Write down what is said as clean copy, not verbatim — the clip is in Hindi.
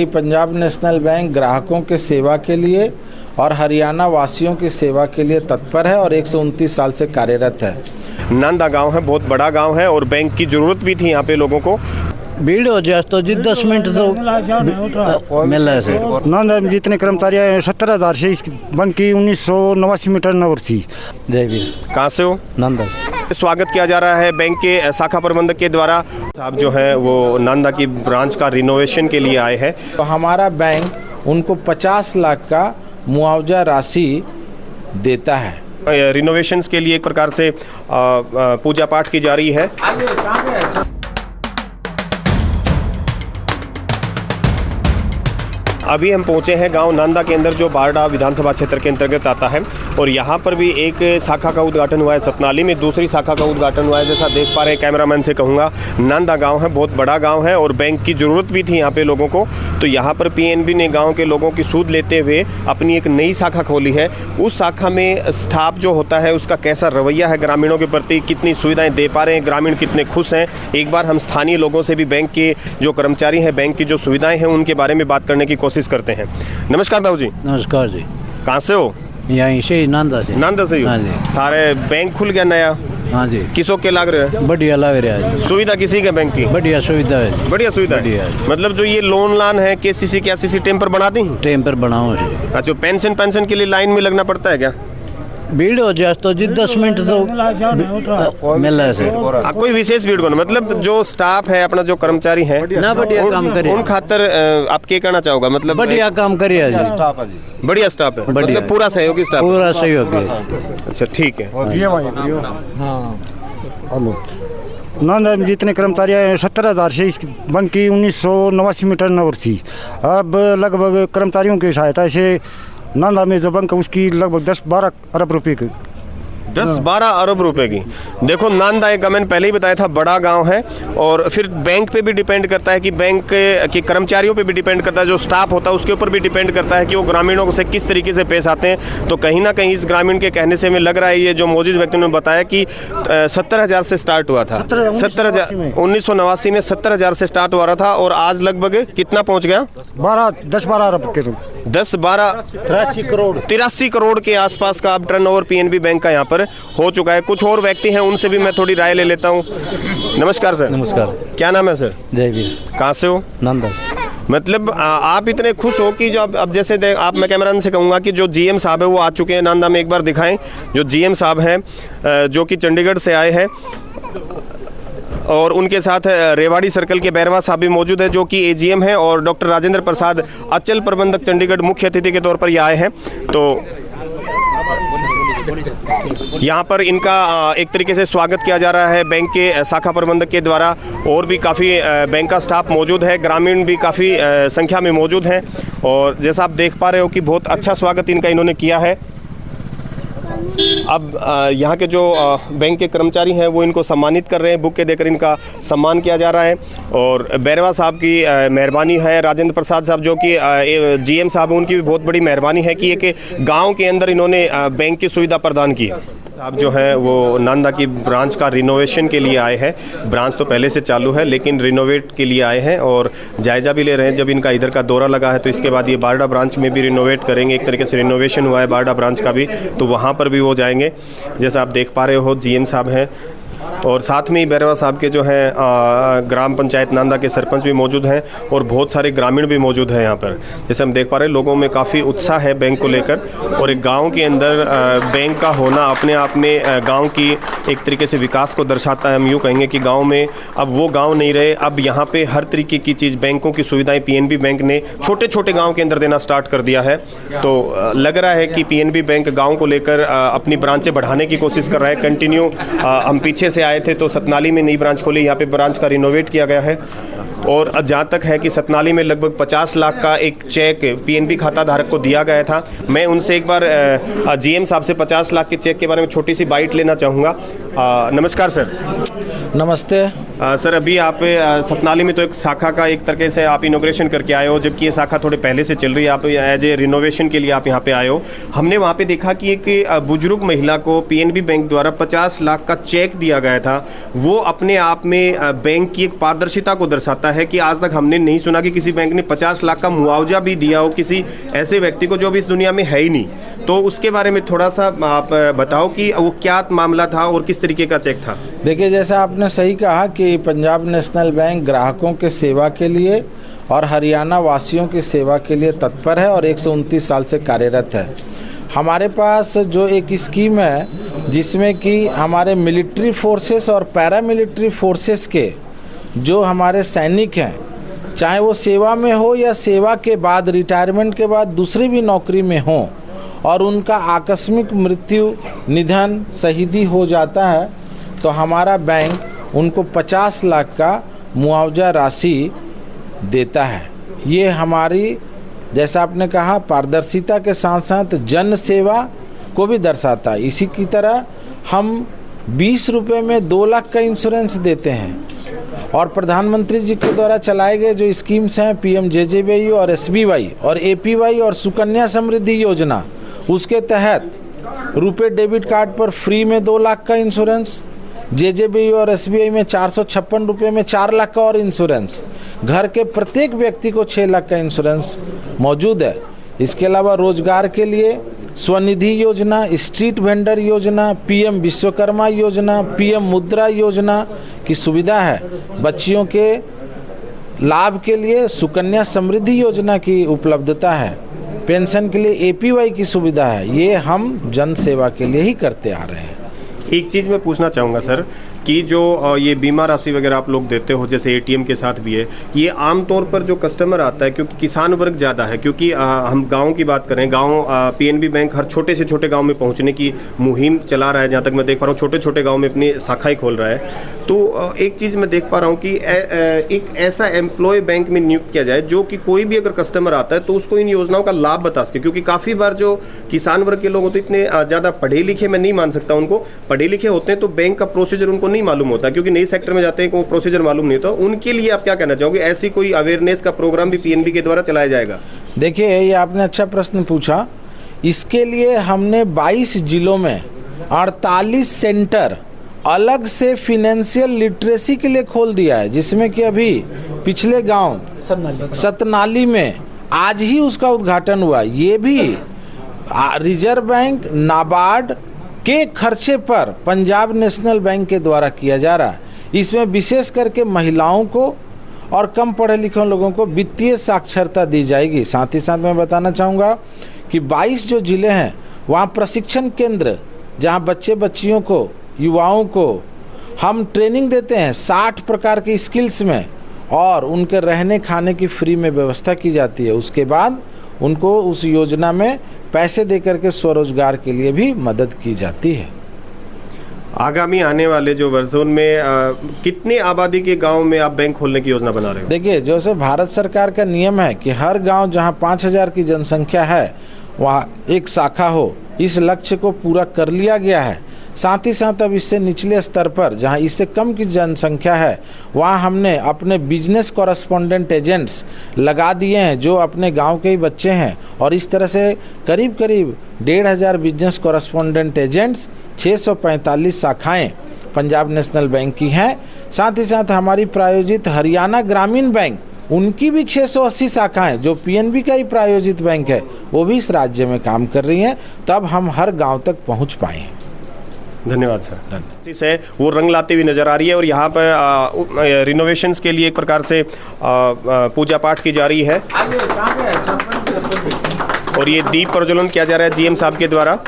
पंजाब नेशनल बैंक ग्राहकों के सेवा के लिए और हरियाणा वासियों की सेवा के लिए तत्पर है और 129 साल से कार्यरत है। नांदा गांव है, बहुत बड़ा गांव है और बैंक की ज़रूरत भी थी यहाँ पे लोगों को। भीड़ हो जाए तो जी 10 मिनट तो मिल रहा है। नांदा में जितने कर्मचारी आए 70,000 से इस बैंक की 1989 में टर्नओवर थी। जय वीर। कहाँ से हो? नांदा। स्वागत किया जा रहा है बैंक के शाखा प्रबंधक के द्वारा। साहब जो है वो नांदा की ब्रांच का रिनोवेशन के लिए आए हैं। तो हमारा बैंक उनको 50 लाख का मुआवजा राशि देता है। रिनोवेशंस के लिए एक प्रकार से पूजा पाठ की जा रही है। अभी हम पहुंचे हैं गांव नांदा के अंदर जो बारडा विधानसभा क्षेत्र के अंतर्गत आता है और यहाँ पर भी एक शाखा का उद्घाटन हुआ है। सतनाली में दूसरी शाखा का उद्घाटन हुआ है। जैसा देख पा रहे हैं, कैमरामैन से कहूँगा, नांदा गांव है, बहुत बड़ा गांव है और बैंक की ज़रूरत भी थी यहाँ पे लोगों को। तो यहाँ पर पीएनबी ने गाँव के लोगों की सूद लेते हुए अपनी एक नई शाखा खोली है। उस शाखा में स्टाफ जो होता है उसका कैसा रवैया है ग्रामीणों के प्रति, कितनी सुविधाएँ दे पा रहे हैं, ग्रामीण कितने खुश हैं। एक बार हम स्थानीय लोगों से भी बैंक के जो कर्मचारी हैं, बैंक की जो सुविधाएँ हैं उनके बारे में बात करने की कोशिश करते हैं। नमस्कार बाबू जी। नमस्कार जी। कहाँ से हो? यहीं से नांदा से। नांदा से ही? हाँ जी। थारे बैंक खुल गया नया? हाँ जी। किसों के लग रहे हैं? बढ़िया लग रहा है। सुविधा किसी के बैंक की? बढ़िया सुविधा है। बढ़िया सुविधा बढ़िया है। मतलब जो ये लोन लान है केसीसी क्या सीसी टाइम पर बना दी? टाइम पर बनाओ जी। अच्छा, पेंशन के लिए लाइन में लगना पड़ता है क्या? भीड़ हो जाए तो जी 10 मिनट तो मिल रहा है। कोई विशेष भीड़ को ना, मतलब जो स्टाफ है अपना, जो कर्मचारी हैं ना, बढ़िया काम करे। उन खातर आप क्या कहना चाहोगे? मतलब बढ़िया काम करिए जी। बढ़िया स्टाफ है, बढ़िया। मतलब पूरा सहयोगी स्टाफ? पूरा सहयोग है। अच्छा, ठीक है। नांदा में जितने कर्मचारी आए 70,000 से इस बैंक की 1989 में टर्नओवर थी। अब लगभग कर्मचारियों की सहायता से नांदा में जो बैंक है उसकी लगभग 10-12 अरब रुपए की 10-12 अरब रुपए की। देखो, नांदा एक मैंने पहले ही बताया था बड़ा गांव है और फिर बैंक पे भी डिपेंड करता है कि बैंक के कर्मचारियों पे भी डिपेंड करता है, जो स्टाफ होता है उसके ऊपर भी डिपेंड करता है कि वो ग्रामीणों से किस तरीके से पेश आते हैं। तो कहीं ना कहीं इस ग्रामीण के कहने से हमें लग रहा है, ये जो मौजूद व्यक्ति ने बताया कि 70,000 से स्टार्ट हुआ था। 1989 में 70,000 से स्टार्ट हुआ था और आज लगभग कितना पहुँच गया? 10-12 अरब के 83 करोड़ के आसपास का अब टर्नओवर पीएनबी बैंक का यहाँ पर हो चुका है। कुछ और व्यक्ति हैं, उनसे भी मैं थोड़ी राय ले लेता हूँ। नमस्कार सर। नमस्कार। क्या नाम है सर? जय वीर। कहाँ से हो? नांदा। मतलब आप इतने खुश हो कि जो अब जैसे आप, मैं कैमरामैन से कहूँगा कि जो जीएम साहब है वो आ चुके हैं नांदा में, एक बार दिखाएं। जो जीएम साहब हैं जो कि चंडीगढ़ से आए हैं और उनके साथ रेवाड़ी सर्कल के बैरवा साहब भी मौजूद है जो कि एजीएम है और डॉक्टर राजेंद्र प्रसाद अचल प्रबंधक चंडीगढ़ मुख्य अतिथि के तौर पर ये आए हैं। तो यहाँ पर इनका एक तरीके से स्वागत किया जा रहा है बैंक के शाखा प्रबंधक के द्वारा। और भी काफ़ी बैंक का स्टाफ मौजूद है, ग्रामीण भी काफ़ी संख्या में मौजूद हैं और जैसा आप देख पा रहे हो कि बहुत अच्छा स्वागत इनका इन्होंने किया है। अब यहाँ के जो बैंक के कर्मचारी हैं वो इनको सम्मानित कर रहे हैं, बुक के देकर इनका सम्मान किया जा रहा है। और बैरवा साहब की मेहरबानी है, राजेंद्र प्रसाद साहब जो कि जीएम साहब, उनकी भी बहुत बड़ी मेहरबानी है कि एक गांव के अंदर इन्होंने बैंक की सुविधा प्रदान की। साहब जो है वो नांदा की ब्रांच का रिनोवेशन के लिए आए हैं। ब्रांच तो पहले से चालू है लेकिन रिनोवेट के लिए आए हैं और जायज़ा भी ले रहे हैं। जब इनका इधर का दौरा लगा है तो इसके बाद ये बारडा ब्रांच में भी रिनोवेट करेंगे। एक तरीके से रिनोवेशन हुआ है बारडा ब्रांच का भी, तो वहाँ पर भी वो जाएंगे। जैसा आप देख पा रहे हो, जीएम साहब हैं और साथ में ही बैरवा साहब के जो हैं ग्राम पंचायत नांदा के सरपंच भी मौजूद हैं और बहुत सारे ग्रामीण भी मौजूद हैं यहाँ पर। जैसे हम देख पा रहे हैं, लोगों में काफ़ी उत्साह है बैंक को लेकर और एक गांव के अंदर बैंक का होना अपने आप में गांव की एक तरीके से विकास को दर्शाता है। हम यूँ कहेंगे कि गांव में अब वो गांव नहीं रहे, अब यहाँ पे हर तरीके की चीज़, बैंकों की सुविधाएँ पीएनबी बैंक ने छोटे छोटे गाँव के अंदर देना स्टार्ट कर दिया है। तो लग रहा है कि पीएनबी बैंक गाँव को लेकर अपनी ब्रांचें बढ़ाने की कोशिश कर रहा है। कंटिन्यू हम पीछे से आए थे तो सतनाली में नई ब्रांच खोली, यहाँ पे ब्रांच का रिनोवेट किया गया है। और जहाँ तक है कि सतनाली में लगभग 50 लाख का एक चेक पीएनबी खाता धारक को दिया गया था। मैं उनसे एक बार जीएम साहब से 50 लाख के चेक के बारे में छोटी सी बाइट लेना चाहूँगा। नमस्कार सर। नमस्ते। सर, अभी आप सतनाली में तो एक शाखा का एक तरीके से आप इनोग्रेशन करके आए हो, जबकि ये शाखा थोड़े पहले से चल रही है। आप एज ए रिनोवेशन के लिए आप यहाँ पे आए हो। हमने वहाँ पे देखा कि एक बुजुर्ग महिला को पीएनबी बैंक द्वारा 50 लाख का चेक दिया गया था। वो अपने आप में बैंक की एक पारदर्शिता को दर्शाता है कि आज तक हमने नहीं सुना कि किसी बैंक ने 50 लाख का मुआवजा भी दिया हो किसी ऐसे व्यक्ति को जो अभी इस दुनिया में है ही नहीं। तो उसके बारे में थोड़ा सा आप बताओ कि वो क्या मामला था और किस तरीके का चेक था। देखिए, जैसा आपने सही कहा कि पंजाब नेशनल बैंक ग्राहकों के सेवा के लिए और हरियाणा वासियों की सेवा के लिए तत्पर है और 129 साल से कार्यरत है। हमारे पास जो एक स्कीम है जिसमें कि हमारे मिलिट्री फोर्सेस और पैरामिलिट्री फोर्सेस के जो हमारे सैनिक हैं, चाहे वो सेवा में हो या सेवा के बाद रिटायरमेंट के बाद दूसरी भी नौकरी में हो, और उनका आकस्मिक मृत्यु, निधन, शहीदी हो जाता है, तो हमारा बैंक उनको 50 लाख का मुआवजा राशि देता है। ये हमारी, जैसा आपने कहा, पारदर्शिता के साथ साथ जन सेवा को भी दर्शाता है। इसी की तरह हम 20 रुपये में 2 लाख का इंश्योरेंस देते हैं। और प्रधानमंत्री जी के द्वारा चलाए गए जो स्कीम्स हैं, PMJJBY और SBY और APY और सुकन्या समृद्धि योजना, उसके तहत रुपे डेबिट कार्ड पर फ्री में 2 लाख का इंश्योरेंस, JJBY और SBI में 456 रुपये में 4 लाख का और इंश्योरेंस, घर के प्रत्येक व्यक्ति को 6 लाख का इंश्योरेंस मौजूद है। इसके अलावा रोजगार के लिए स्वनिधि योजना, स्ट्रीट वेंडर योजना, PM विश्वकर्मा योजना, PM मुद्रा योजना की सुविधा है। बच्चियों के लाभ के लिए सुकन्या समृद्धि योजना की उपलब्धता है। पेंशन के लिए APY की सुविधा है। ये हम जन सेवा के लिए ही करते आ रहे हैं। एक चीज़ मैं पूछना चाहूँगा सर कि जो ये बीमा राशि वगैरह आप लोग देते हो, जैसे ATM के साथ भी है, ये आमतौर पर जो कस्टमर आता है, क्योंकि किसान वर्ग ज़्यादा है, क्योंकि हम गांव की बात करें, गांव PNB बैंक हर छोटे से छोटे गांव में पहुंचने की मुहिम चला रहा है। जहां तक मैं देख पा रहा हूँ, छोटे छोटे गांव में अपनी शाखाएं खोल रहा है। तो एक चीज़ मैं देख पा रहा हूँ कि एक ऐसा एम्प्लॉय बैंक में नियुक्त किया जाए जो कि कोई भी अगर कस्टमर आता है तो उसको इन योजनाओं का लाभ बता सके, क्योंकि काफ़ी बार जो किसान वर्ग के लोग होते हैं इतने ज़्यादा पढ़े लिखे, मैं नहीं मान सकता उनको, पढ़े लिखे होते हैं तो बैंक का प्रोसीजर उनको नहीं मालूम होता, क्योंकि नई सेक्टर में जाते हैं को प्रोसीजर मालूम नहीं होता। उनके लिए आप क्या कहना चाहोगे? ऐसी कोई अवेयरनेस का प्रोग्राम भी PNB के द्वारा चलाया जाएगा? देखिए, ये आपने अच्छा प्रश्न पूछा। इसके लिए हमने 22 जिलों में 48 सेंटर अलग से फिनेंशियल लिटरेसी के लिए खोल दिया है, जिसमें कि अभी पिछले गांव सतनाली में आज ही उसका उद्घाटन हुआ। ये भी रिजर्व बैंक, नाबार्ड के खर्चे पर पंजाब नेशनल बैंक के द्वारा किया जा रहा है। इसमें विशेष करके महिलाओं को और कम पढ़े लिखे लोगों को वित्तीय साक्षरता दी जाएगी। साथ ही साथ मैं बताना चाहूँगा कि 22 जो ज़िले हैं वहाँ प्रशिक्षण केंद्र, जहाँ बच्चे बच्चियों को, युवाओं को हम ट्रेनिंग देते हैं 60 प्रकार की स्किल्स में, और उनके रहने खाने की फ्री में व्यवस्था की जाती है। उसके बाद उनको उस योजना में पैसे देकर के स्वरोजगार के लिए भी मदद की जाती है। आगामी आने वाले जो वर्षों में कितने आबादी के गांव में आप बैंक खोलने की योजना बना रहे हो? देखिए, जैसे भारत सरकार का नियम है कि हर गांव जहां 5000 की जनसंख्या है वहां एक शाखा हो, इस लक्ष्य को पूरा कर लिया गया है। साथ ही साथ अब इससे निचले स्तर पर जहां इससे कम की जनसंख्या है वहां हमने अपने बिजनेस कॉरेस्पोंडेंट एजेंट्स लगा दिए हैं जो अपने गांव के ही बच्चे हैं, और इस तरह से करीब करीब 1500 बिजनेस कॉरेस्पोंडेंट एजेंट्स, 645 शाखाएं पंजाब नेशनल बैंक की हैं। साथ ही साथ हमारी प्रायोजित हरियाणा ग्रामीण बैंक, उनकी भी 680 शाखाएं जो PNB का ही प्रायोजित बैंक है, वो भी इस राज्य में काम कर रही हैं। तब हम हर गाँव तक पहुँच पाएँ। धन्यवाद सर। से वो रंग लाती हुई नज़र आ रही है, और यहाँ पर रिनोवेशंस के लिए एक प्रकार से पूजा पाठ की जा रही है, और ये दीप प्रज्वलन किया जा रहा है GM साहब के द्वारा।